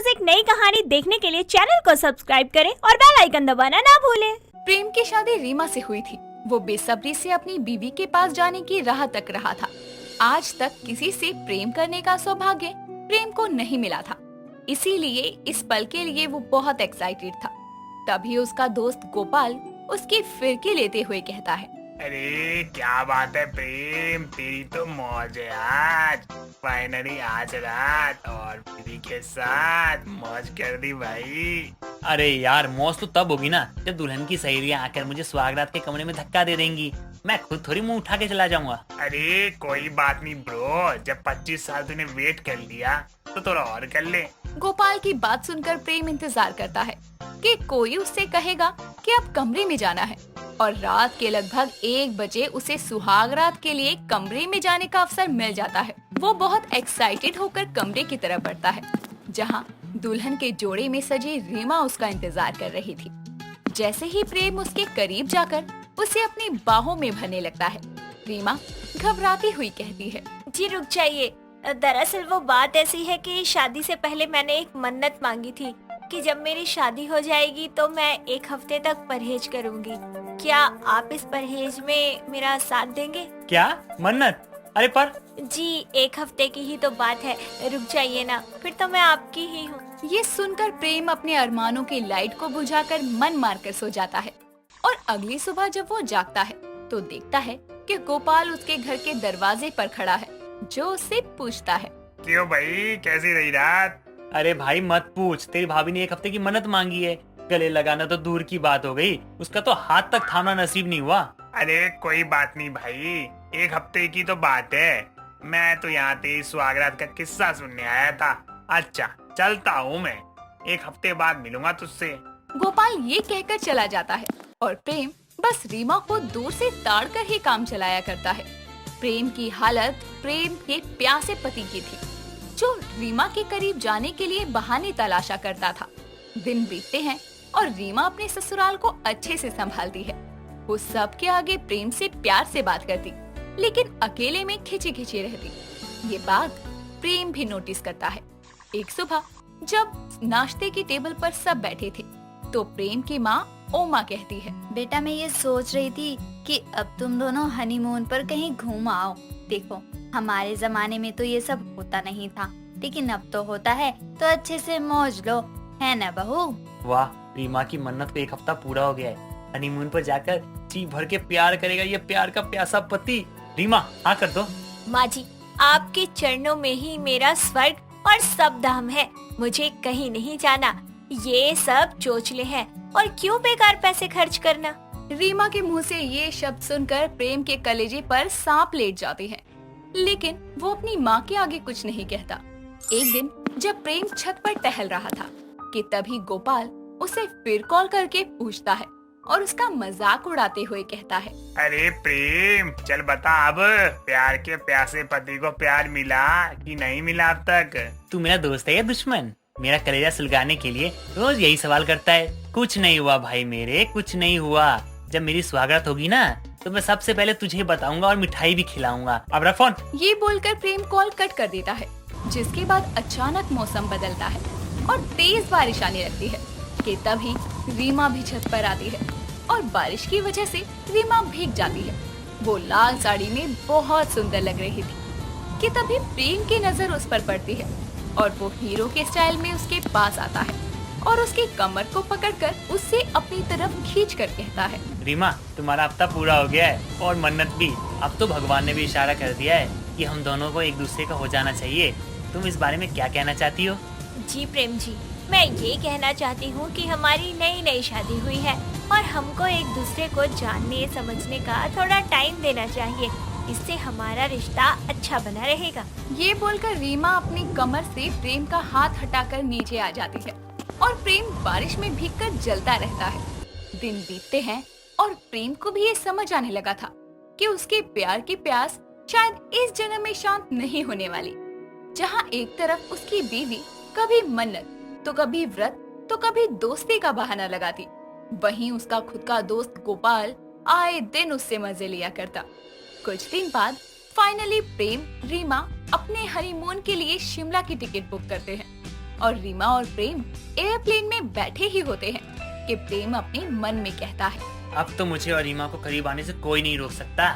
रोज एक नई कहानी देखने के लिए चैनल को सब्सक्राइब करें और बेल आइकन दबाना ना भूलें। प्रेम की शादी रीमा से हुई थी। वो बेसब्री से अपनी बीवी के पास जाने की राह तक रहा था। आज तक किसी से प्रेम करने का सौभाग्य प्रेम को नहीं मिला था, इसीलिए इस पल के लिए वो बहुत एक्साइटेड था। तभी उसका दोस्त गोपाल उसकी फिरकी लेते हुए कहता है, अरे क्या बात है प्रेम, तेरी तो मौज है आज। फाइनली आज रात और बीवी के साथ मौज कर दी भाई। अरे यार, मौज तो तब होगी ना जब दुल्हन की सहेलियां आकर मुझे स्वागत के कमरे में धक्का दे देंगी। मैं खुद थोड़ी मुंह उठा के चला जाऊंगा। अरे कोई बात नहीं ब्रो, जब 25 साल तूने वेट कर लिया तो थोड़ा और कर ले। गोपाल की बात सुनकर प्रेम इंतजार करता है कि कोई उससे कहेगा कि अब कमरे में जाना है, और रात के लगभग 1 बजे उसे सुहाग रात के लिए कमरे में जाने का अवसर मिल जाता है। वो बहुत एक्साइटेड होकर कमरे की तरफ बढ़ता है, जहाँ दुल्हन के जोड़े में सजी रीमा उसका इंतजार कर रही थी। जैसे ही प्रेम उसके करीब जाकर उसे अपनी बाहों में भरने लगता है, रीमा घबराती हुई कहती है, जी रुक जाइए। दरअसल वो बात ऐसी है कि शादी से पहले मैंने एक मन्नत मांगी थी कि जब मेरी शादी हो जाएगी तो मैं 1 हफ्ते तक परहेज करूंगी। क्या आप इस परहेज में मेरा साथ देंगे? क्या मन्नत? अरे पर जी 1 हफ्ते की ही तो बात है, रुक जाइए ना, फिर तो मैं आपकी ही हूँ। ये सुनकर प्रेम अपने अरमानों की लाइट को बुझाकर मन मारकर सो जाता है। और अगली सुबह जब वो जागता है तो देखता है कि गोपाल उसके घर के दरवाजे पर खड़ा है, जो उससे पूछता है, क्यों भाई, कैसी रही रात? अरे भाई मत पूछ, तेरी भाभी ने 1 हफ्ते की मन्नत मांगी है। गले लगाना तो दूर की बात हो गई, उसका तो हाथ तक थामना नसीब नहीं हुआ। अरे कोई बात नहीं भाई, 1 हफ्ते की तो बात है। मैं तो यहाँ तेरी सुहागरात का किस्सा सुनने आया था। अच्छा चलता हूँ मैं, 1 हफ्ते बाद मिलूंगा तुझसे। गोपाल ये कहकर चला जाता है और प्रेम बस रीमा को दूर से ताड़ कर ही काम चलाया करता है। प्रेम की हालत प्रेम के प्यासे पति की थी, जो रीमा के करीब जाने के लिए बहाने तलाशा करता था। दिन बीतते हैं और रीमा अपने ससुराल को अच्छे से संभालती है। वो सबके आगे प्रेम से प्यार से बात करती, लेकिन अकेले में खिंची खिंची रहती। ये बात प्रेम भी नोटिस करता है। एक सुबह जब नाश्ते की टेबल पर सब बैठे थे, तो प्रेम की माँ ओमा कहती है, बेटा मैं ये सोच रही थी कि अब तुम दोनों हनीमून पर कहीं घूम आओ। देखो हमारे जमाने में तो ये सब होता नहीं था, लेकिन अब तो होता है, तो अच्छे से मौज लो, है ना बहू? वाह, रीमा की मन्नत को 1 हफ्ता पूरा हो गया है। हनीमून पर जाकर जी भर के प्यार करेगा ये प्यार का प्यासा पति। रीमा हाँ कर दो। माँ जी, आपके चरणों में ही मेरा स्वर्ग और सब धाम है, मुझे कहीं नहीं जाना। ये सब चोचले हैं और क्यों बेकार पैसे खर्च करना। रीमा के मुंह से ये शब्द सुनकर प्रेम के कलेजे पर सांप लेट जाते हैं, लेकिन वो अपनी माँ के आगे कुछ नहीं कहता। एक दिन जब प्रेम छत पर टहल रहा था कि तभी गोपाल उसे फिर कॉल करके पूछता है और उसका मजाक उड़ाते हुए कहता है, अरे प्रेम चल बता, अब प्यार के प्यासे पति को प्यार मिला कि नहीं मिला अब तक? तू मेरा दोस्त है या दुश्मन? मेरा कलेजा सुलगाने के लिए रोज यही सवाल करता है। कुछ नहीं हुआ भाई मेरे, कुछ नहीं हुआ। जब मेरी स्वागत होगी ना तो मैं सबसे पहले तुझे बताऊंगा और मिठाई भी खिलाऊंगा। अब रख फोन। ये बोलकर प्रेम कॉल कट कर देता है, जिसके बाद अचानक मौसम बदलता है और तेज बारिश आने लगती है कि तभी रीमा भी छत पर आती है और बारिश की वजह से रीमा भीग जाती है। वो लाल साड़ी में बहुत सुंदर लग रही थी कि तभी प्रेम की नजर उस पर पड़ती है और वो हीरो के स्टाइल में उसके पास आता है और उसकी कमर को पकड़कर उससे अपनी तरफ खींच कर कहता है, रीमा तुम्हारा हफ्ता पूरा हो गया है और मन्नत भी। अब तो भगवान ने भी इशारा कर दिया है कि हम दोनों को एक दूसरे का हो जाना चाहिए। तुम इस बारे में क्या कहना चाहती हो? जी प्रेम जी, मैं ये कहना चाहती हूँ कि हमारी नई नई शादी हुई है और हमको एक दूसरे को जानने समझने का थोड़ा टाइम देना चाहिए। इससे हमारा रिश्ता अच्छा बना रहेगा। ये बोलकर रीमा अपनी कमर से प्रेम का हाथ हटाकर नीचे आ जाती है और प्रेम बारिश में भीगकर जलता रहता है। दिन बीतते हैं और प्रेम को भी ये समझ आने लगा था कि उसके प्यार की प्यास शायद इस जन्म में शांत नहीं होने वाली। जहाँ एक तरफ उसकी बीवी कभी मन्नत तो कभी व्रत तो कभी दोस्ती का बहाना लगाती, वहीं उसका खुद का दोस्त गोपाल आए दिन उससे मजे लिया करता। कुछ दिन बाद फाइनली प्रेम रीमा अपने हनीमून के लिए शिमला की टिकट बुक करते हैं। और रीमा और प्रेम एयरप्लेन में बैठे ही होते हैं कि प्रेम अपने मन में कहता है, अब तो मुझे और रीमा को करीब आने से कोई नहीं रोक सकता।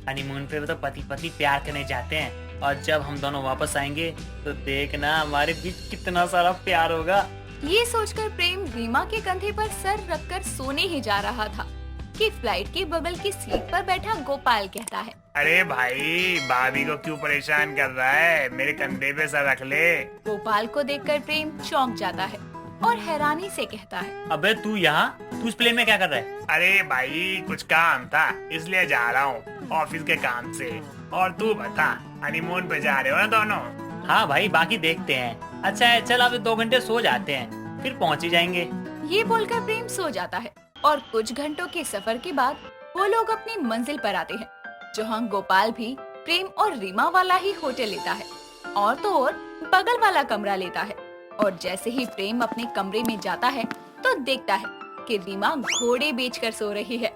हनीमून पे तो पति पत्नी प्यार करने जाते हैं और जब हम दोनों वापस आएंगे तो देखना हमारे बीच कितना सारा प्यार होगा। ये सोचकर प्रेम रीमा के कंधे पर सर रखकर सोने ही जा रहा था कि फ्लाइट के बगल की सीट पर बैठा गोपाल कहता है, अरे भाई भाभी को क्यों परेशान कर रहा है, मेरे कंधे पे सर रख ले। गोपाल को देखकर प्रेम चौंक जाता है और हैरानी से कहता है, अबे तू यहाँ, तू इस प्लेन में क्या कर रहा है? अरे भाई कुछ काम था इसलिए जा रहा हूँ ऑफिस के काम से। और तू बता, हनीमून पे जा रहे हो ना दोनों? हाँ भाई, बाकी देखते हैं। अच्छा है, चल अब 2 घंटे सो जाते हैं, फिर पहुँच ही जाएंगे। ये बोलकर प्रेम सो जाता है और कुछ घंटों के सफर के बाद वो लोग अपनी मंजिल पर आते हैं, जहाँ गोपाल भी प्रेम और रीमा वाला ही होटल लेता है और तो और बगल वाला कमरा लेता है। और जैसे ही प्रेम अपने कमरे में जाता है तो देखता है कि रीमा घोड़े बेचकर सो रही है,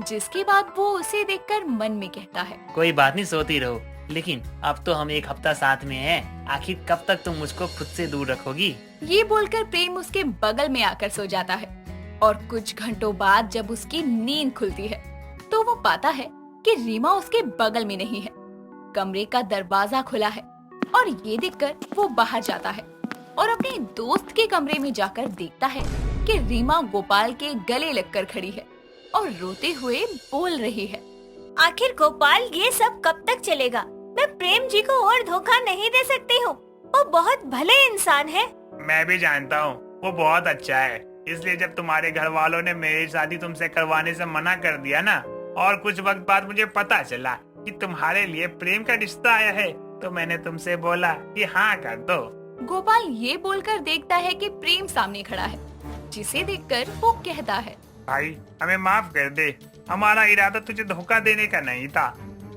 जिसके बाद वो उसे देखकर मन में कहता है, कोई बात नहीं, सोती रहो, लेकिन अब तो हम 1 हफ्ता साथ में हैं। आखिर कब तक तुम मुझको खुद से दूर रखोगी? ये बोलकर प्रेम उसके बगल में आकर सो जाता है और कुछ घंटों बाद जब उसकी नींद खुलती है तो वो पाता है कि रीमा उसके बगल में नहीं है। कमरे का दरवाजा खुला है और ये देखकर वो बाहर जाता है और अपने दोस्त के कमरे में जाकर देखता है कि रीमा गोपाल के गले लगकर खड़ी है और रोते हुए बोल रही है, आखिर गोपाल ये सब कब तक चलेगा? मैं प्रेम जी को और धोखा नहीं दे सकती हूँ। वो बहुत भले इंसान है। मैं भी जानता हूँ वो बहुत अच्छा है, इसलिए जब तुम्हारे घर वालों ने मेरी शादी तुमसे करवाने से मना कर दिया ना, और कुछ वक्त बाद मुझे पता चला कि तुम्हारे लिए प्रेम का रिश्ता आया है, तो मैंने तुमसे बोला कि हाँ कर दो। गोपाल ये बोलकर देखता है कि प्रेम सामने खड़ा है, जिसे देखकर वो कहता है, भाई हमें माफ कर दे, हमारा इरादा तुझे धोखा देने का नहीं था।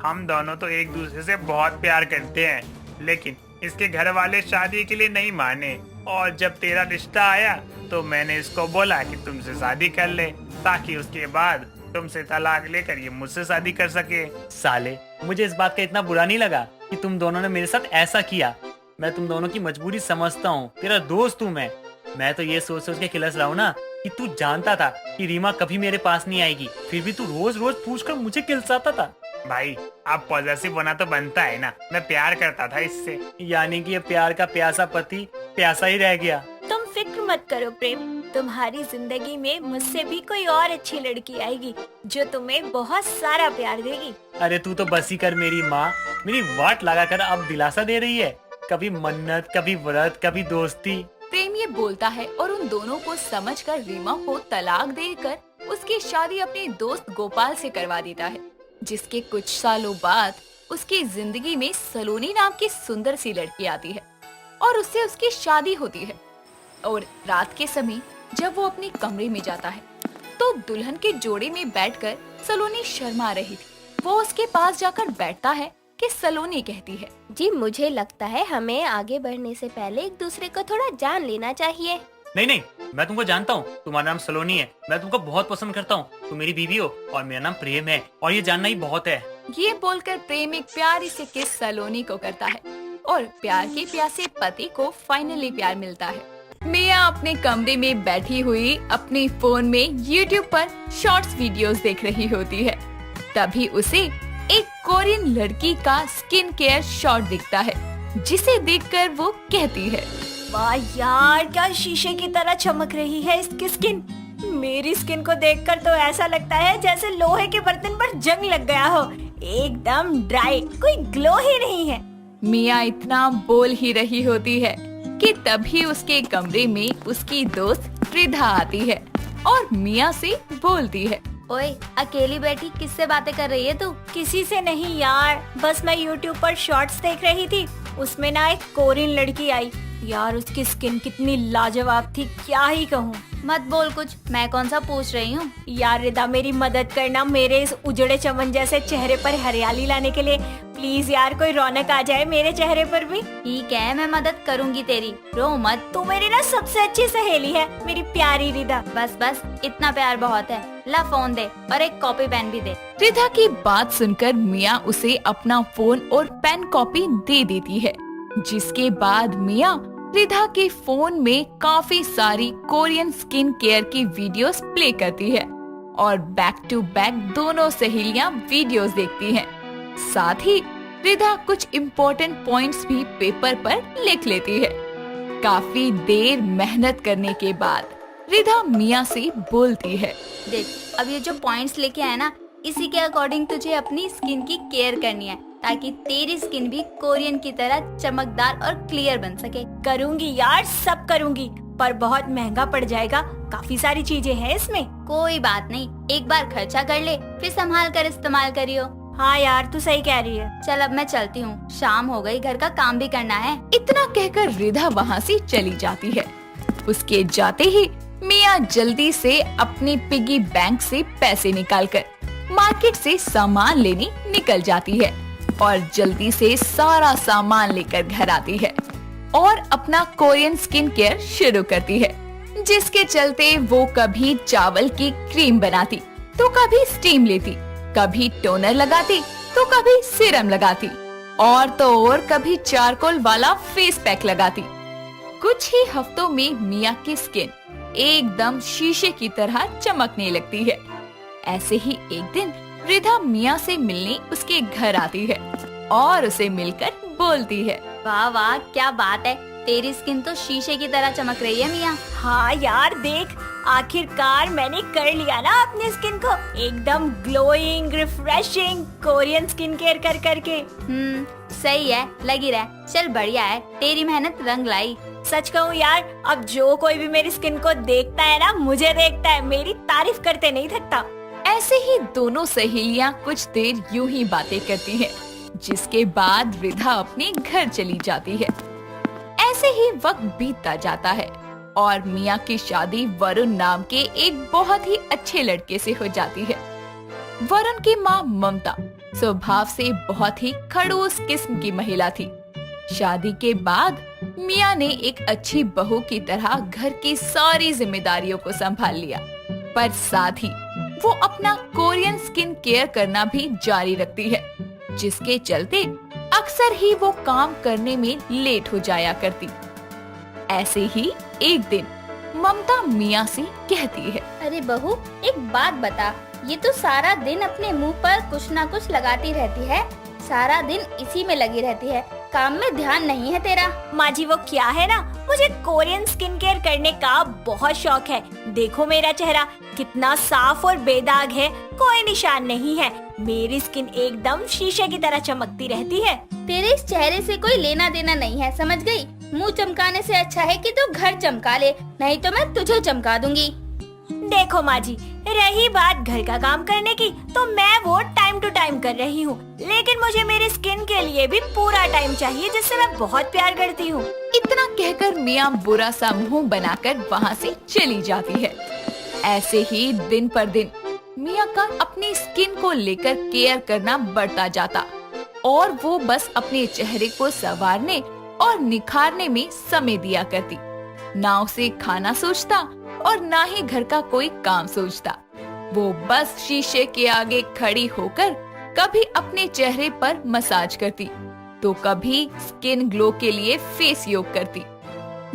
हम दोनों तो एक दूसरे से बहुत प्यार करते हैं, लेकिन इसके घर वाले शादी के लिए नहीं माने, और जब तेरा रिश्ता आया तो मैंने इसको बोला कि तुमसे शादी कर ले, ताकि उसके बाद तुमसे तलाक लेकर ये मुझसे शादी कर सके। साले, मुझे इस बात का इतना बुरा नहीं लगा कि तुम दोनों ने मेरे साथ ऐसा किया। मैं तुम दोनों की मजबूरी समझता हूँ, तेरा दोस्त हूँ मैं तो ये सोच सोच के खिलस रहा हूँ ना कि तू जानता था कि रीमा कभी मेरे पास नहीं आएगी, फिर भी तू रोज रोज पूछकर मुझे किलसाता था। भाई अब पॉजिटिव बना तो बनता है ना, मैं प्यार करता था इससे। यानी कि ये प्यार का प्यासा पति प्यासा ही रह गया। तुम फिक्र मत करो प्रेम, तुम्हारी जिंदगी में मुझसे भी कोई और अच्छी लड़की आएगी जो तुम्हें बहुत सारा प्यार देगी। अरे तू तो बस ही कर, मेरी माँ मेरी वाट लगा कर अब दिलासा दे रही है। कभी मन्नत, कभी व्रत, कभी दोस्ती। प्रेम ये बोलता है और उन दोनों को समझकर रीमा को तलाक देकर उसकी शादी अपने दोस्त गोपाल से करवा देता है, जिसके कुछ सालों बाद उसकी जिंदगी में सलोनी नाम की सुंदर सी लड़की आती है और उससे उसकी शादी होती है। और रात के समय जब वो अपने कमरे में जाता है तो दुल्हन के जोड़े में बैठकर सलोनी शर्मा रही थी। वो उसके पास जाकर बैठता है कि सलोनी कहती है, जी मुझे लगता है हमें आगे बढ़ने से पहले एक दूसरे को थोड़ा जान लेना चाहिए। नहीं, मैं तुमको जानता हूँ, तुम्हारा नाम सलोनी है, मैं तुमको बहुत पसंद करता हूँ, तुम मेरी बीवी हो और मेरा नाम प्रेम है, और ये जानना ही बहुत है। ये बोलकर प्रेम एक प्यारी से किस सलोनी को करता है और प्यार के प्यासे पति को फाइनली प्यार मिलता है। मिया अपने कमरे में बैठी हुई अपने फोन में YouTube पर शॉर्ट्स वीडियोस देख रही होती है। तभी उसे एक कोरियन लड़की का स्किन केयर शॉट दिखता है, जिसे देखकर वो कहती है, वाह यार, क्या शीशे की तरह चमक रही है इसकी स्किन। मेरी स्किन को देखकर तो ऐसा लगता है जैसे लोहे के बर्तन पर जंग लग गया हो, एकदम ड्राई, कोई ग्लो ही नहीं है। मिया इतना बोल ही रही होती है कि तभी उसके कमरे में उसकी दोस्त रिधा आती है और मिया से बोलती है, ओए अकेली बैठी किससे बातें कर रही है तू? किसी से नहीं यार, बस मैं YouTube पर शॉर्ट्स देख रही थी, उसमें ना एक कोरियन लड़की आई यार, उसकी स्किन कितनी लाजवाब थी, क्या ही कहूँ। मत बोल कुछ, मैं कौन सा पूछ रही हूँ। यार रिदा, मेरी मदद करना मेरे इस उजड़े चमन जैसे चेहरे पर हरियाली लाने के लिए। प्लीज यार, कोई रौनक आ जाए मेरे चेहरे पर भी। ठीक है, मैं मदद करूँगी तेरी, रो मत। तू मेरी ना सबसे अच्छी सहेली है, मेरी प्यारी रिदा। बस बस, इतना प्यार बहुत है, ला फोन दे और एक कॉपी पेन भी दे। रिधा की बात सुनकर मिया उसे अपना फोन और पेन कॉपी दे देती है, जिसके बाद मिया रिधा के फोन में काफी सारी कोरियन स्किन केयर की वीडियोस प्ले करती है और बैक टू बैक दोनों सहेलियां वीडियोस देखती हैं। साथ ही रिधा कुछ इम्पोर्टेंट पॉइंट्स भी पेपर पर लिख लेती है। काफी देर मेहनत करने के बाद रिधा मिया से बोलती है, देख, अब ये जो पॉइंट्स लेके आए ना, इसी के अकॉर्डिंग तुझे अपनी स्किन की केयर करनी है ताकि तेरी स्किन भी कोरियन की तरह चमकदार और क्लियर बन सके। करूंगी यार, सब करूंगी, पर बहुत महंगा पड़ जाएगा। काफी सारी चीजें हैं इसमें। कोई बात नहीं, एक बार खर्चा कर ले, फिर संभाल कर इस्तेमाल करियो। हाँ यार, तू सही कह रही है। चल अब मैं चलती हूँ, शाम हो गई, घर का काम भी करना है। इतना कहकर रिधा वहाँ से चली जाती है। उसके जाते ही मिया जल्दी से अपने पिगी बैंक से पैसे निकालकर मार्केट से सामान लेने निकल जाती है और जल्दी से सारा सामान लेकर घर आती है और अपना कोरियन स्किन केयर शुरू करती है, जिसके चलते वो कभी चावल की क्रीम बनाती तो कभी स्टीम लेती, कभी टोनर लगाती तो कभी सीरम लगाती और तो और कभी चारकोल वाला फेस पैक लगाती। कुछ ही हफ्तों में मिया की स्किन एकदम शीशे की तरह चमकने लगती है। ऐसे ही एक दिन रिधा मिया से मिलने उसके घर आती है और उसे मिलकर बोलती है, वाह वाह, क्या बात है, तेरी स्किन तो शीशे की तरह चमक रही है मिया। हाँ यार देख, आखिरकार मैंने कर लिया ना अपनी स्किन को एकदम glowing, refreshing Korean skin care कर करके। सही है, लगी रह। चल बढ़िया है, तेरी मेहनत रंग लाई। सच कहूँ यार, अब जो कोई भी मेरी स्किन को देखता है ना, मुझे देखता है, मेरी तारीफ करते नहीं थकता। ऐसे ही दोनों सहेलियां कुछ देर यूं ही बातें करती हैं, जिसके बाद रिधा अपने घर चली जाती है। ऐसे ही वक्त बीतता जाता है और मिया की शादी वरुण नाम के एक बहुत ही अच्छे लड़के से हो जाती है। वरुण की माँ ममता स्वभाव से बहुत ही खड़ूस किस्म की महिला थी। शादी के बाद मिया ने एक अच्छी बहू की तरह घर की सारी जिम्मेदारियों को संभाल लिया, पर साथ ही वो अपना कोरियन स्किन केयर करना भी जारी रखती है, जिसके चलते अक्सर ही वो काम करने में लेट हो जाया करती। ऐसे ही एक दिन ममता मिया से कहती है, अरे बहू, एक बात बता, ये तो सारा दिन अपने मुंह पर कुछ ना कुछ लगाती रहती है, सारा दिन इसी में लगी रहती है, काम में ध्यान नहीं है तेरा। माँ जी, वो क्या है ना, मुझे कोरियन स्किन केयर करने का बहुत शौक है। देखो मेरा चेहरा कितना साफ और बेदाग है, कोई निशान नहीं है। मेरी स्किन एकदम शीशे की तरह चमकती रहती है। तेरे इस चेहरे से कोई लेना देना नहीं है, समझ गई? मुंह चमकाने से अच्छा है कि तू घर चमका ले, नहीं तो मैं तुझे चमका दूंगी। देखो माँ जी, रही बात घर का काम करने की, तो मैं वो टाइम टू टाइम कर रही हूँ, लेकिन मुझे मेरी स्किन के लिए भी पूरा टाइम चाहिए, जिससे मैं बहुत प्यार करती हूँ। इतना कहकर मियाँ बुरा सा मुंह बनाकर वहाँ से चली जाती है। ऐसे ही दिन पर दिन मियाँ का अपनी स्किन को लेकर केयर करना बढ़ता जाता और वो बस अपने चेहरे को संवारने और निखारने में समय दिया करती। ना उसे खाना सोचता और ना ही घर का कोई काम सोचता। वो बस शीशे के आगे खड़ी होकर कभी अपने चेहरे पर मसाज करती तो कभी स्किन ग्लो के लिए फेस योग करती।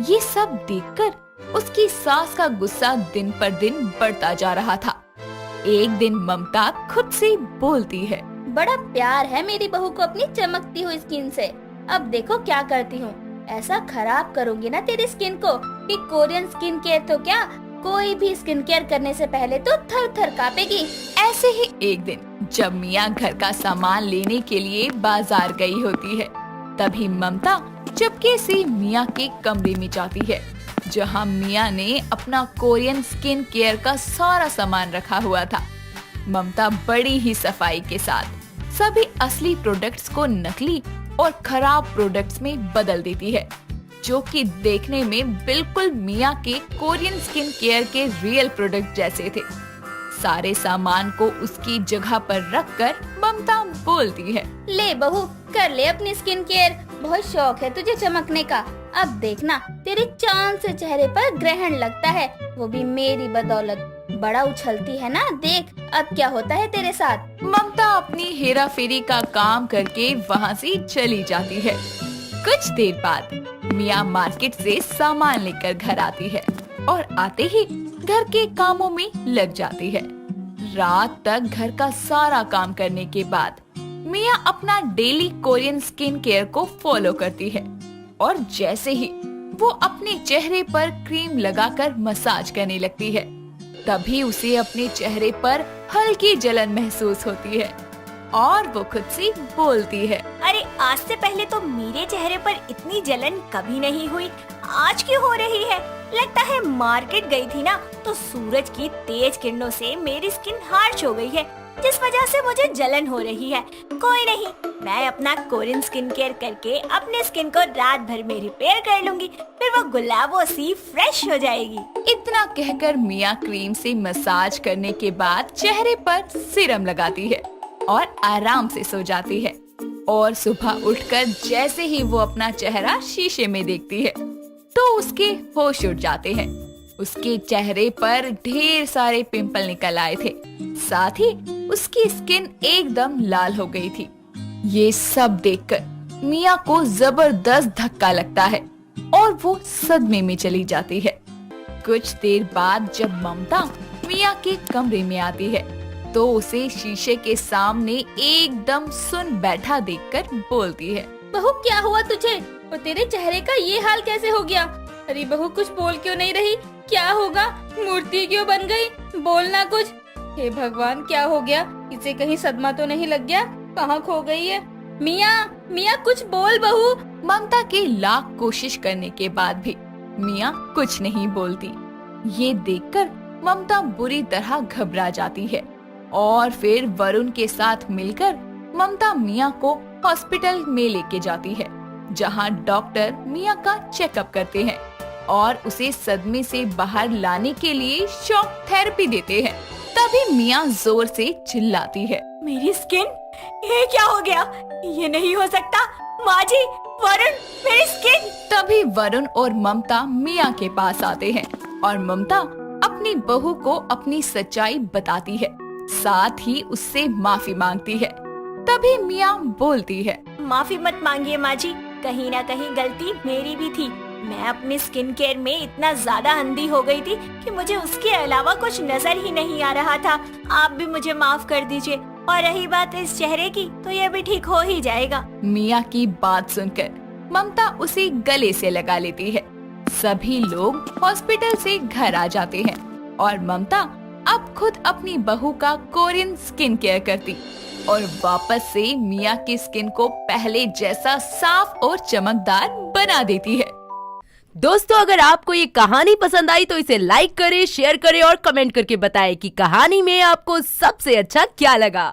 ये सब देखकर उसकी सास का गुस्सा दिन पर दिन बढ़ता जा रहा था। एक दिन ममता खुद से बोलती है, बड़ा प्यार है मेरी बहू को अपनी चमकती हुई स्किन से। अब देखो क्या करती हूँ, ऐसा खराब करूंगी ना तेरी स्किन को कि कोरियन स्किन केयर तो क्या, कोई भी स्किन केयर करने से पहले तो थर थर कांपेगी। ऐसे ही एक दिन जब मियाँ घर का सामान लेने के लिए बाजार गई होती है, तभी ममता चुपके से मियाँ के कमरे में जाती है, जहाँ मियाँ ने अपना कोरियन स्किन केयर का सारा सामान रखा हुआ था। ममता बड़ी ही सफाई के साथ सभी असली प्रोडक्ट्स को नकली और खराब प्रोडक्ट्स में बदल देती है, जो कि देखने में बिल्कुल मियाँ के कोरियन स्किन केयर के रियल प्रोडक्ट जैसे थे। सारे सामान को उसकी जगह पर रखकर ममता बोलती है, ले बहू, कर ले अपनी स्किन केयर, बहुत शौक है तुझे चमकने का। अब देखना तेरे चांद से चेहरे पर ग्रहण लगता है, वो भी मेरी बदौलत। बड़ा उछलती है ना, देख अब क्या होता है तेरे साथ। ममता अपनी हेरा फेरी का काम करके वहाँ से चली जाती है। कुछ देर बाद मिया मार्केट से सामान लेकर घर आती है और आते ही घर के कामों में लग जाती है। रात तक घर का सारा काम करने के बाद मिया अपना डेली कोरियन स्किन केयर को फॉलो करती है और जैसे ही वो अपने चेहरे पर क्रीम लगाकर मसाज करने लगती है, तभी उसे अपने चेहरे पर हल्की जलन महसूस होती है और वो खुद से बोलती है, अरे आज से पहले तो मेरे चेहरे पर इतनी जलन कभी नहीं हुई, आज क्यों हो रही है? लगता है मार्केट गई थी ना, तो सूरज की तेज किरणों से मेरी स्किन हार्श हो गई है, जिस वजह से मुझे जलन हो रही है। कोई नहीं, मैं अपना कोरियन स्किन केयर करके अपने स्किन को रात भर में रिपेयर कर लूंगी, फिर वो गुलाबों सी फ्रेश हो जाएगी। इतना कहकर मिया क्रीम से मसाज करने के बाद चेहरे पर सीरम लगाती है और आराम से सो जाती है। और सुबह उठकर जैसे ही वो अपना चेहरा शीशे में देखती है तो उसके होश उड़ जाते हैं। उसके चेहरे पर ढेर सारे पिंपल निकल आए थे, साथ ही उसकी स्किन एकदम लाल हो गई थी। ये सब देखकर मिया को जबरदस्त धक्का लगता है और वो सदमे में चली जाती है। कुछ देर बाद जब ममता मिया के कमरे में आती है तो उसे शीशे के सामने एकदम सुन बैठा देखकर बोलती है, बहू क्या हुआ तुझे और तेरे चेहरे का ये हाल कैसे हो गया? अरे बहू कुछ बोल क्यों नहीं रही? क्या होगा? मूर्ति क्यों बन गई? बोलना कुछ। हे भगवान क्या हो गया? इसे कहीं सदमा तो नहीं लग गया? कहाँ खो गई है? मिया मिया कुछ बोल बहू। ममता के लाख कोशिश करने के बाद भी मिया कुछ नहीं बोलती। ये देखकर ममता बुरी तरह घबरा जाती है और फिर वरुण के साथ मिलकर ममता मिया को हॉस्पिटल में लेके जाती है, जहां डॉक्टर मिया का चेकअप करते हैं और उसे सदमे से बाहर लाने के लिए शॉक थेरेपी देते हैं। तभी मिया जोर से चिल्लाती है, मेरी स्किन, ये क्या हो गया? ये नहीं हो सकता। माँ जी, वरुण, मेरी स्किन। तभी वरुण और ममता मिया के पास आते हैं और ममता अपनी बहू को अपनी सच्चाई बताती है, साथ ही उससे माफी मांगती है। तभी मिया बोलती है, माफी मत मांगिए माँ जी, कहीं ना कहीं गलती मेरी भी थी। मैं अपनी स्किन केयर में इतना ज्यादा अंधी हो गई थी कि मुझे उसके अलावा कुछ नजर ही नहीं आ रहा था। आप भी मुझे माफ कर दीजिए। और रही बात इस चेहरे की, तो ये भी ठीक हो ही जाएगा। मिया की बात सुनकर ममता उसे गले से लगा लेती है। सभी लोग हॉस्पिटल से घर आ जाते हैं और ममता अब खुद अपनी बहू का कोरियन स्किन केयर करती और वापस से मिया की स्किन को पहले जैसा साफ और चमकदार बना देती है। दोस्तों, अगर आपको ये कहानी पसंद आई तो इसे लाइक करें, शेयर करें और कमेंट करके बताएं कि कहानी में आपको सबसे अच्छा क्या लगा।